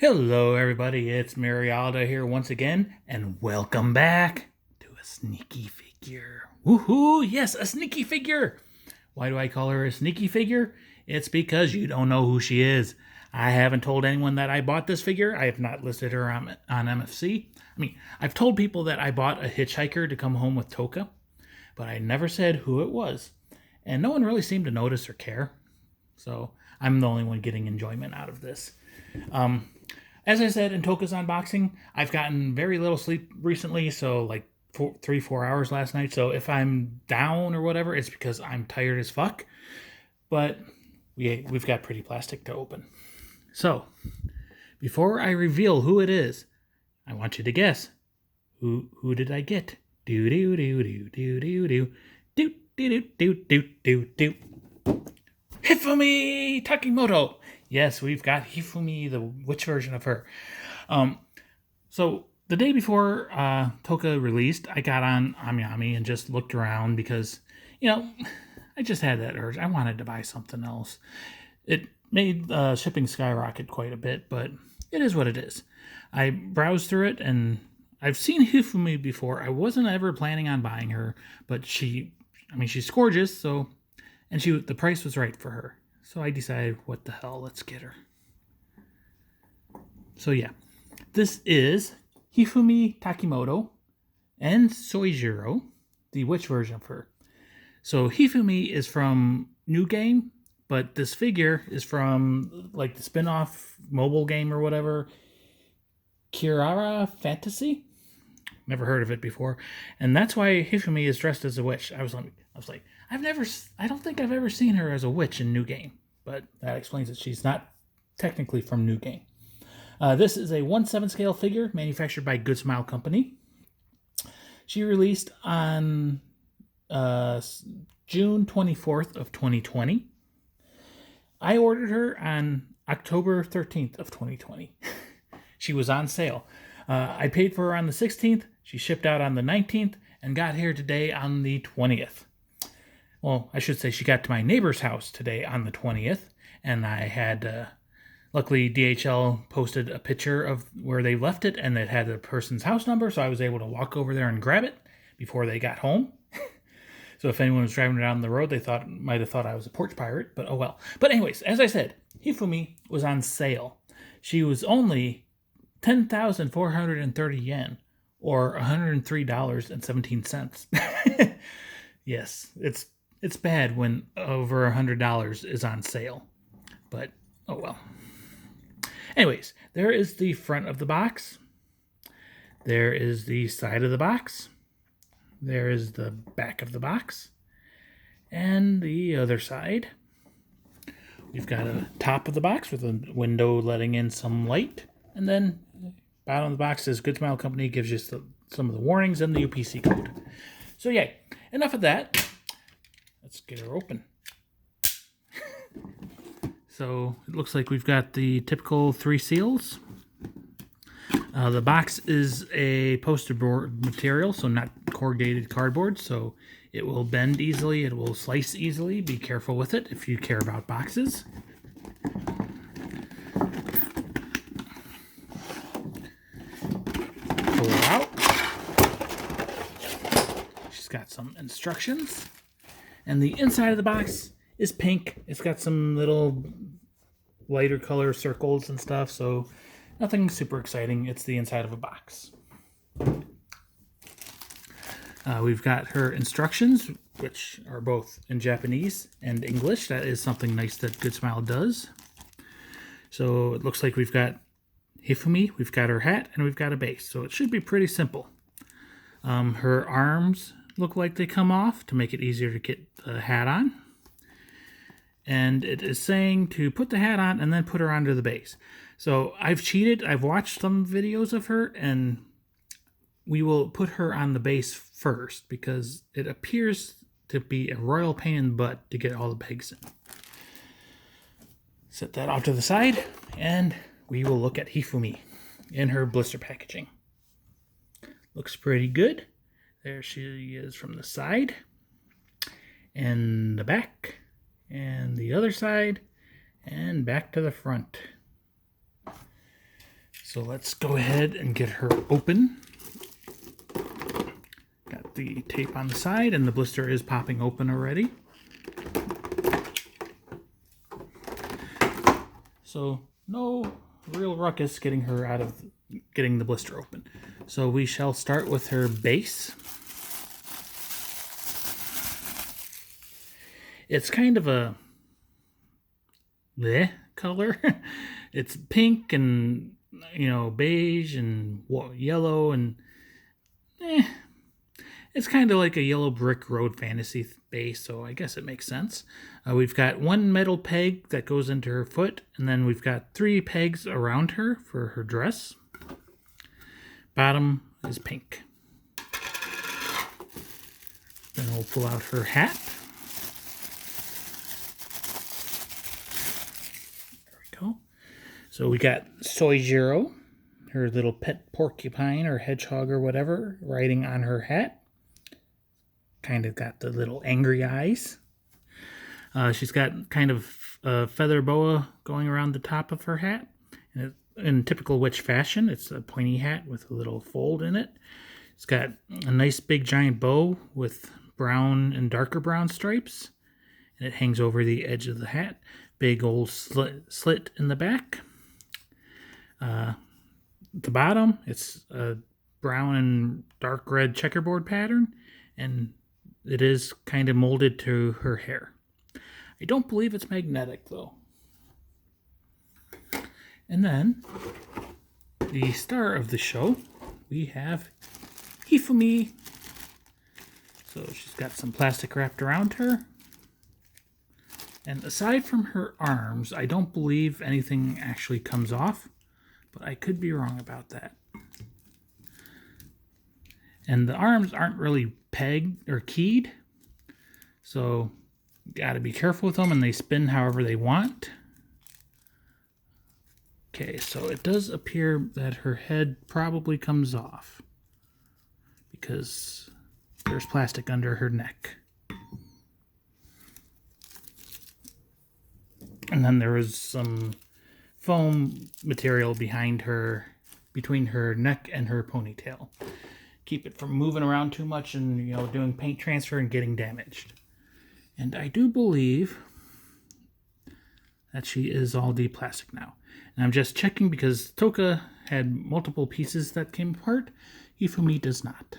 Hello, everybody. It's Marialda here once again, and welcome back to a sneaky figure. Woohoo! Yes, a sneaky figure. Why do I call her a sneaky figure? It's because you don't know who she is. I haven't told anyone that I bought this figure. I have not listed her on MFC. I've told people that I bought a hitchhiker to come home with Tohka, but I never said who it was, and no one really seemed to notice or care. So I'm the only one getting enjoyment out of this. As I said in Toka's unboxing, I've gotten very little sleep recently, so like 4 hours last night. So if I'm down or whatever, it's because I'm tired as fuck. But we've got pretty plastic to open. So before I reveal who it is, I want you to guess. Who did I get? Do do do do do do do do do do do do do. Hifumi Takimoto. Yes, we've got Hifumi, the witch version of her. So the day before Tohka released, I got on AmiAmi and just looked around because, I just had that urge. I wanted to buy something else. It made shipping skyrocket quite a bit, but it is what it is. I browsed through it, and I've seen Hifumi before. I wasn't ever planning on buying her, but she's gorgeous, so, and the price was right for her. So I decided, what the hell, let's get her. So yeah, this is Hifumi Takimoto and Soijiro, the witch version of her. So Hifumi is from New Game, but this figure is from like the spin-off mobile game or whatever, Kirara Fantasy. Never heard of it before, and that's why Hifumi is dressed as a witch. I was like, I don't think I've ever seen her as a witch in New Game, but that explains it. She's not technically from New Game. This is a 1/7 scale figure manufactured by Good Smile Company. She released on June 24th of 2020. I ordered her on October 13th of 2020. She was on sale. I paid for her on the 16th. She shipped out on the 19th and got here today on the 20th. Well, I should say she got to my neighbor's house today on the 20th, and I had, luckily DHL posted a picture of where they left it, and it had the person's house number, so I was able to walk over there and grab it before they got home. So if anyone was driving down the road, they might have thought I was a porch pirate, but oh well. But anyways, as I said, Hifumi was on sale. She was only 10,430 yen, or $103.17. Yes, it's bad when over $100 is on sale, but oh well. Anyways, there is the front of the box. There is the side of the box. There is the back of the box. And the other side. We've got a top of the box with a window letting in some light. And then bottom of the box says Good Smile Company, gives you some of the warnings and the UPC code. So yay, enough of that. Let's get her open. So it looks like we've got the typical 3 seals. The box is a poster board material, so not corrugated cardboard, so it will bend easily, it will slice easily. Be careful with it if you care about boxes. Pull it out. She's got some instructions. And the inside of the box is pink. It's got some little lighter color circles and stuff, so nothing super exciting. It's the inside of a box. We've got her instructions, which are both in Japanese and English. That is something nice that Good Smile does. So it looks like we've got Hifumi, we've got her hat, and we've got a base. So it should be pretty simple. Her arms look like they come off to make it easier to get the hat on. And it is saying to put the hat on and then put her onto the base. So I've cheated. I've watched some videos of her, and we will put her on the base first because it appears to be a royal pain in the butt to get all the pegs in. Set that off to the side, and we will look at Hifumi in her blister packaging. Looks pretty good. There she is from the side, and the back, and the other side, and back to the front. So let's go ahead and get her open. Got the tape on the side and the blister is popping open already. So no real ruckus getting her out of getting the blister open. So we shall start with her base. It's kind of a bleh color. It's pink and, you know, beige and yellow and it's kind of like a yellow brick road fantasy base, so I guess it makes sense. We've got one metal peg that goes into her foot, and then we've got 3 pegs around her for her dress. Bottom is pink. Then we'll pull out her hat. There we go. So we got Soy Zero, her little pet porcupine or hedgehog or whatever, riding on her hat. Kind of got the little angry eyes. She's got kind of a feather boa going around the top of her hat. And in typical witch fashion, it's a pointy hat with a little fold in it. It's got a nice big giant bow with brown and darker brown stripes. And it hangs over the edge of the hat. Big old slit in the back. The bottom, it's a brown and dark red checkerboard pattern. And it is kind of molded to her hair. I don't believe it's magnetic, though. And then, the star of the show, we have Hifumi. So she's got some plastic wrapped around her. And aside from her arms, I don't believe anything actually comes off. But I could be wrong about that. And the arms aren't really pegged or keyed. So you gotta be careful with them and they spin however they want. Okay, so it does appear that her head probably comes off because there's plastic under her neck. And then there is some foam material behind her, between her neck and her ponytail. Keep it from moving around too much and, you know, doing paint transfer and getting damaged. And I do believe that she is all de-plastic now. And I'm just checking because Tohka had multiple pieces that came apart. Hifumi does not.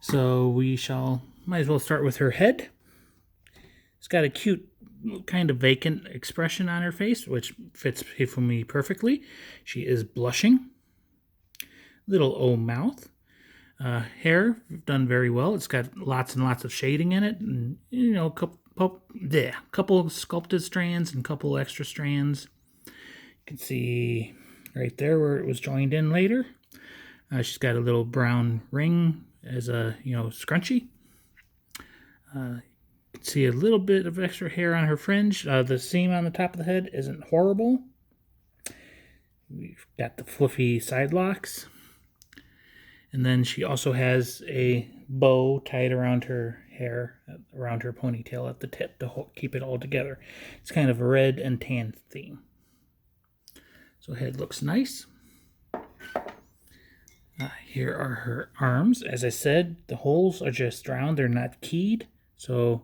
So might as well start with her head. It's got a cute kind of vacant expression on her face, which fits Hifumi perfectly. She is blushing. Little O mouth. Hair done very well. It's got lots and lots of shading in it, and you know, couple sculpted strands and couple extra strands. You can see right there where it was joined in later. She's got a little brown ring as a scrunchie. You can see a little bit of extra hair on her fringe. The seam on the top of the head isn't horrible. We've got the fluffy side locks. And then she also has a bow tied around her hair, around her ponytail at the tip to keep it all together. It's kind of a red and tan theme. So head looks nice. Here are her arms. As I said, the holes are just round. They're not keyed, so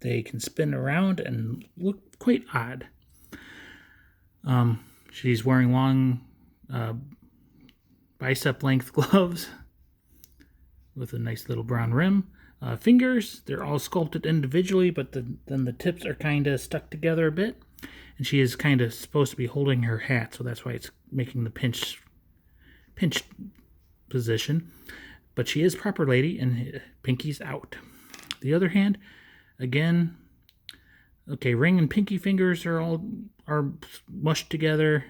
they can spin around and look quite odd. She's wearing long bicep length gloves with a nice little brown rim. Fingers, they're all sculpted individually, but then the tips are kind of stuck together a bit. And she is kind of supposed to be holding her hat, so that's why it's making the pinched position. But she is proper lady, and pinky's out. The other hand, again, okay, ring and pinky fingers are mushed together.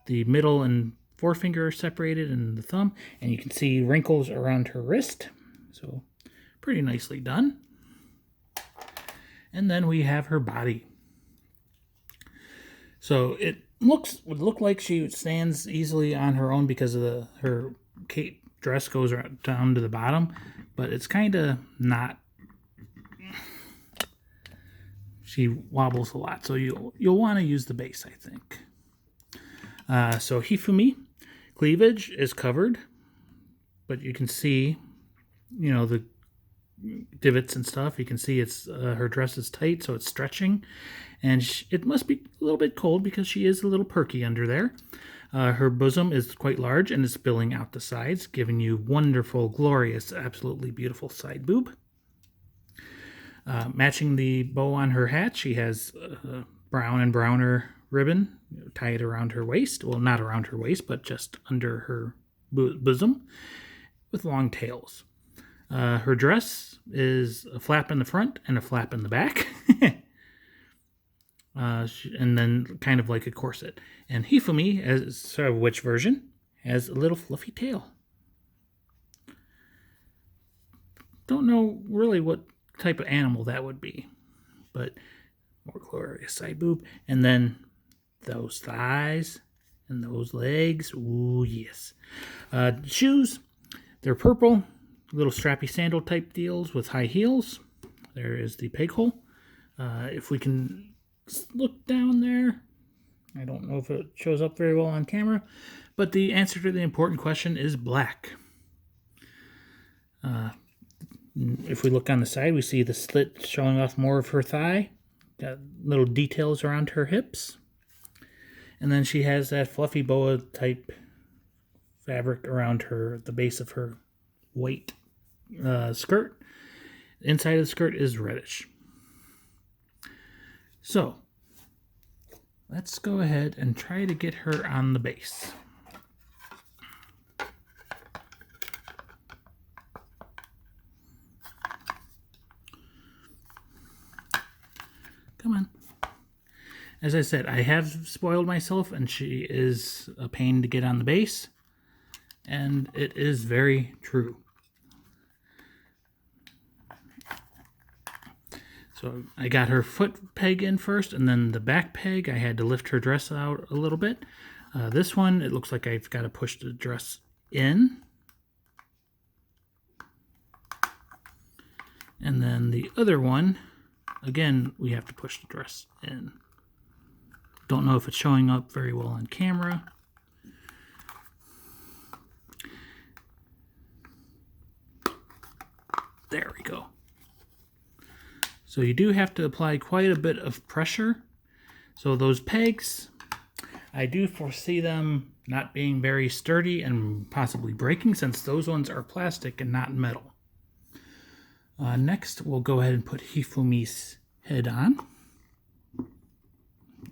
The middle and forefinger are separated, and the thumb, and you can see wrinkles around her wrist. So pretty nicely done. And then we have her body. So it would look like she stands easily on her own because of her cape dress goes down to the bottom, but it's kind of not. She wobbles a lot, so you'll want to use the base, I think. So Hifumi, cleavage is covered, but you can see, the divots and stuff. You can see it's her dress is tight, so it's stretching, and it must be a little bit cold because she is a little perky under there. Her bosom is quite large and is spilling out the sides, giving you wonderful, glorious, absolutely beautiful side boob. Matching the bow on her hat, she has brown and browner ribbon tied around her waist. Well, not around her waist, but just under her bosom with long tails. Her dress is a flap in the front and a flap in the back. And then kind of like a corset. And Hifumi, as which version, has a little fluffy tail. Don't know really what type of animal that would be, but more glorious side boob. And then those thighs and those legs. Ooh, yes. Shoes, they're purple, little strappy sandal type deals with high heels. There is the peg hole. If we can look down there, I don't know if it shows up very well on camera, but the answer to the important question is black. If we look on the side, we see the slit showing off more of her thigh. Got little details around her hips. And then she has that fluffy boa type fabric around the base of her white skirt. The inside of the skirt is reddish. So, let's go ahead and try to get her on the base. Come on. As I said, I have spoiled myself, and she is a pain to get on the base. And it is very true. So I got her foot peg in first, and then the back peg, I had to lift her dress out a little bit. This one, it looks like I've got to push the dress in. And then the other one, again, we have to push the dress in. Don't know if it's showing up very well on camera. There we go. So you do have to apply quite a bit of pressure. So those pegs, I do foresee them not being very sturdy and possibly breaking, since those ones are plastic and not metal. Next, we'll go ahead and put Hifumi's head on.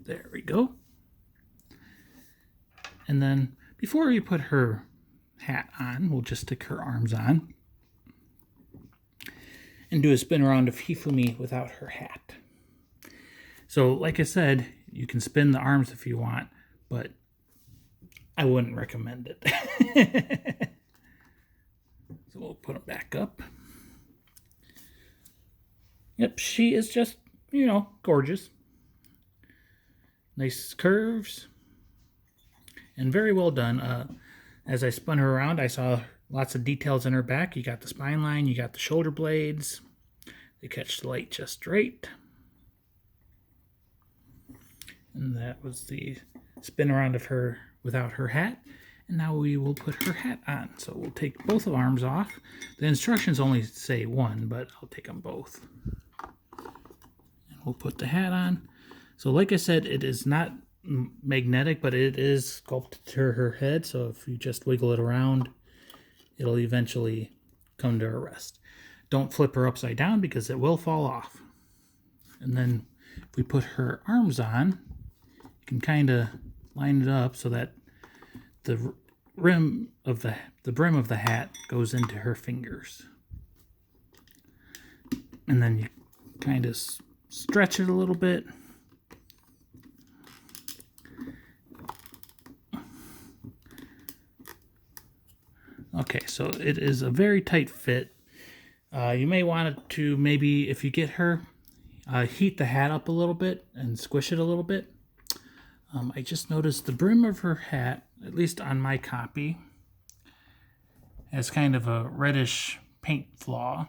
There we go. And then before we put her hat on, we'll just stick her arms on and do a spin around of Hifumi without her hat. So, like I said, you can spin the arms if you want, but I wouldn't recommend it. So we'll put them back up. Yep, she is just, gorgeous. Nice curves. And very well done. As I spun her around, I saw lots of details in her back. You got the spine line, you got the shoulder blades. They catch the light just right. And that was the spin around of her without her hat. And now we will put her hat on. So we'll take both of arms off. The instructions only say one, but I'll take them both. And we'll put the hat on. So like I said, it is not magnetic, but it is sculpted to her head. So if you just wiggle it around, it'll eventually come to a rest. Don't flip her upside down because it will fall off. And then if we put her arms on, you can kind of line it up so that the brim of the hat goes into her fingers. And then you kind of stretch it a little bit. Okay, so it is a very tight fit. You may want it to, maybe if you get her, heat the hat up a little bit and squish it a little bit. I just noticed the brim of her hat, at least on my copy, has kind of a reddish paint flaw.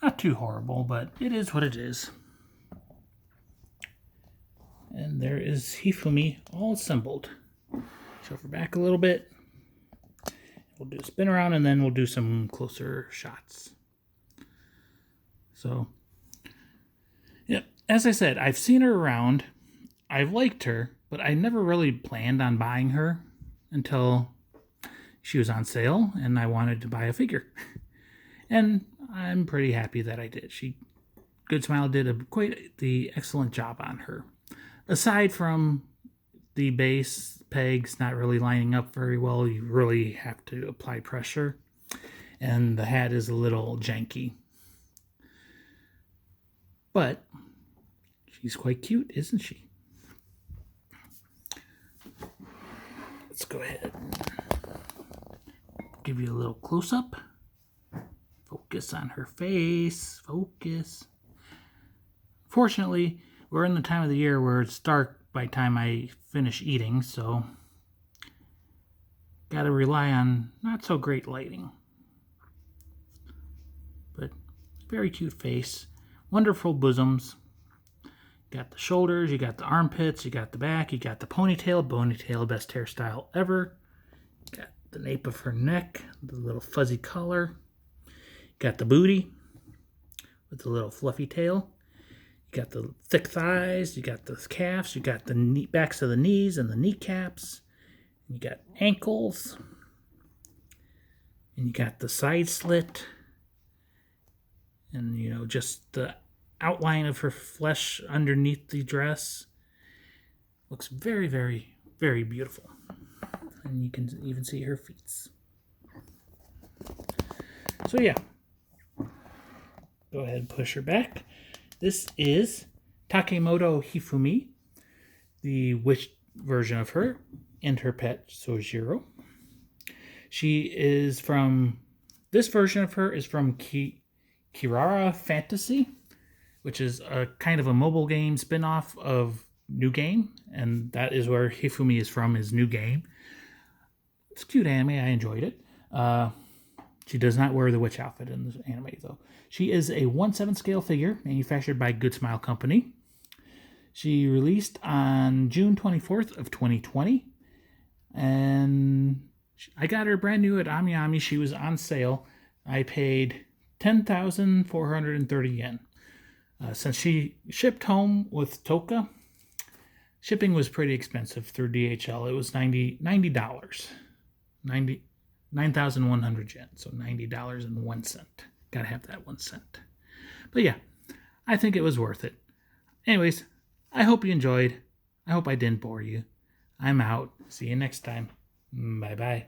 Not too horrible, but it is what it is. And And there is Hifumi all assembled. Shove her back a little bit. We'll do a spin around and then we'll do some closer shots. So, yeah, as I said, I've seen her around. I've liked her, but I never really planned on buying her until she was on sale and I wanted to buy a figure. And I'm pretty happy that I did. Good Smile did quite the excellent job on her. Aside from the base pegs not really lining up very well, you really have to apply pressure. And the hat is a little janky. But she's quite cute, isn't she? Let's go ahead and give you a little close-up. Focus on her face. Focus. Fortunately, we're in the time of the year where it's dark by the time I finish eating, so gotta rely on not so great lighting. But very cute face. Wonderful bosoms. You got the shoulders, you got the armpits, you got the back, you got the ponytail. Ponytail, best hairstyle ever. You got the nape of her neck, the little fuzzy collar. You got the booty with the little fluffy tail. You got the thick thighs, you got the calves, you got the backs of the knees and the kneecaps. You got ankles. And you got the side slit. And, just the outline of her flesh underneath the dress. Looks very, very, very beautiful. And you can even see her feet. So yeah. Go ahead and push her back. This is Takimoto Hifumi, the witch version of her, and her pet Sojiro. This version of her is from Kirara Fantasy, which is a kind of a mobile game spin-off of New Game, and that is where Hifumi is from, his New Game. It's a cute anime. I enjoyed it. She does not wear the witch outfit in this anime, though. She is a 1/7 scale figure manufactured by Good Smile Company. She released on June 24th of 2020, and I got her brand new at AmiAmi. She was on sale. I paid 10,430 yen. Since she shipped home with Tohka, shipping was pretty expensive through DHL. It was $90. 9,100 yen, so $90.01. Gotta have that 1 cent. But yeah, I think it was worth it. Anyways, I hope you enjoyed. I hope I didn't bore you. I'm out. See you next time. Bye-bye.